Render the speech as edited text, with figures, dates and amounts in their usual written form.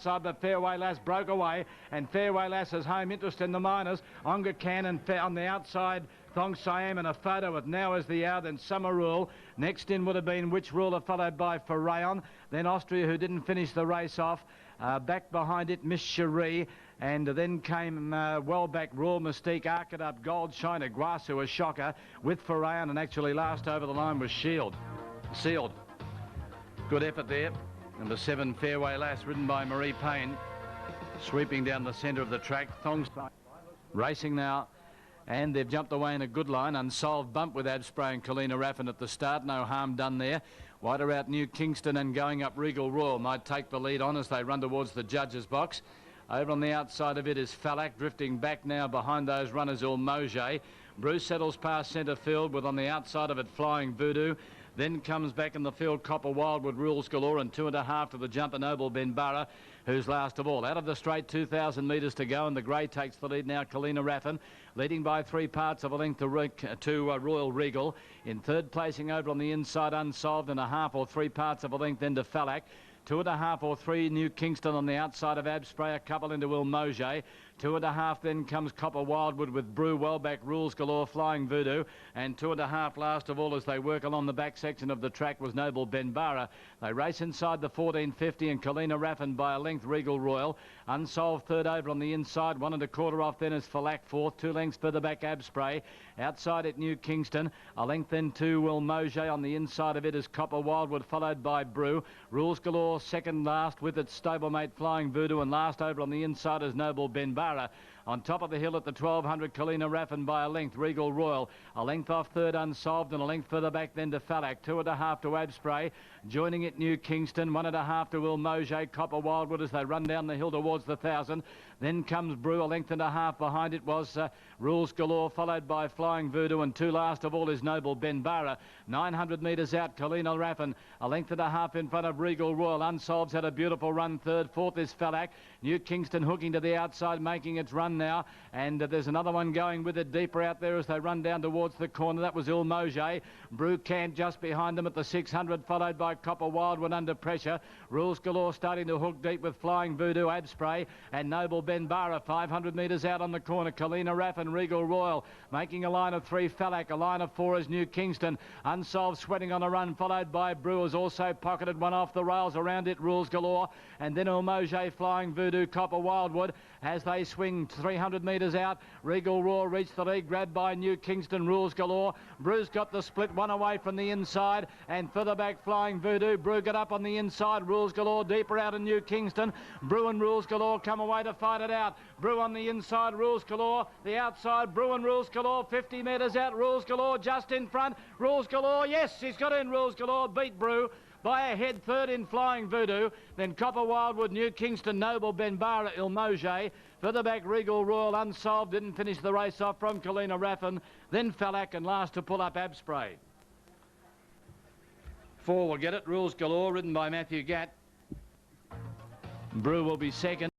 outside, but Fairway Lass broke away, and Fairway Lass has home interest in the minors. Onga Can and on the outside, Thong Siam, and a photo with Now Is the Hour, then Summer Rule. Next in would have been Which Ruler, followed by Farayon. Then Austria, who didn't finish the race off. Back behind it, Miss Cherie. And then came well back Raw Mystique, Arcade Up, Gold Shiner, Guasu, a shocker, with Farayon, and actually last over the line was Sealed. Good effort there. Number 7, Fairway Lass, ridden by Marie Payne, sweeping down the centre of the track. Thong racing now, and they've jumped away in a good line. Unsolved bump with Abspray and Kalina Raffin at the start. No harm done there. Wider out New Kingston and going up Regal Royal might take the lead on as they run towards the judges' box. Over on the outside of it is Falak, drifting back now behind those runners, Moje. Bruce settles past centre field with on the outside of it Flying Voodoo. Then comes back in the field Copper Wildwood, Rules Galore, and 2.5 to the jumper Noble Benbarra, who's last of all. Out of the straight, 2,000 metres to go, and the grey takes the lead now. Kalina Raffin leading by 3 parts of a length to Royal Regal. In third placing over on the inside, Unsolved, and 1/2 or 3 parts of a length into Falak. 2.5 or 3 New Kingston on the outside of Abspray, a couple into Moje. 2.5 then comes Copper Wildwood with Brew, Wellback, Rules Galore, Flying Voodoo, and 2.5 last of all as they work along the back section of the track was Noble Benbarra. They race inside the 1450 and Kalina Raffin by a length Regal Royal. Unsolved third over on the inside, 1 1/4 off then is Falak fourth, 2 lengths further back Abspray. Outside at New Kingston, a length then to Moje. On the inside of it is Copper Wildwood, followed by Brew. Rules Galore second last with its stablemate Flying Voodoo, and last over on the inside is Noble Benbarra. On top of the hill at the 1200, Kalina Raffin by a length, Regal Royal. A length off third, Unsolved, and a length further back then to Falak. 2.5 to Abspray. Joining it, New Kingston. 1.5 to Moje, Copper Wildwood as they run down the hill towards the 1,000. Then comes Brew, a length and a half behind it was Rules Galore, followed by Flying Voodoo, and 2 last of all is Noble Benbarra. 900 metres out, Kalina Raffin. A length and a half in front of Regal Royal. Unsolved's had a beautiful run third. Fourth is Falak. New Kingston hooking to the outside, making its run now, and there's another one going with it deeper out there as they run down towards the corner. That was Moje. Brew Cant just behind them at the 600, followed by Copper Wildwood under pressure. Rules Galore starting to hook deep with Flying Voodoo, Abspray, and Noble Benbarra. 500 metres out on the corner, Kalina Raffin, Regal Royal making a line of 3, Falak. A line of 4 is New Kingston. Unsolved sweating on a run, followed by Brew, has also pocketed one off the rails. Around it, Rules Galore, and then Moje, Flying Voodoo, Copper Wildwood as they swing 300 metres out. Regal Roar reached the lead, grabbed by New Kingston, Rules Galore. Brew's got the split, one away from the inside, and further back Flying Voodoo. Brew got up on the inside, Rules Galore deeper out in New Kingston. Brew and Rules Galore come away to fight it out. Brew on the inside, Rules Galore. The outside, Brew and Rules Galore, 50 metres out. Rules Galore just in front. Rules Galore, yes, he's got in. Rules Galore beat Brew by a head. Third in Flying Voodoo, then Copper Wildwood, New Kingston, Noble Benbarra, Moje. Further back Regal Royal, Unsolved, didn't finish the race off from Kalina Raffin, then Falak, and last to pull up Abspray. 4 will get it, Rules Galore, ridden by Matthew Gatt. Brew will be second.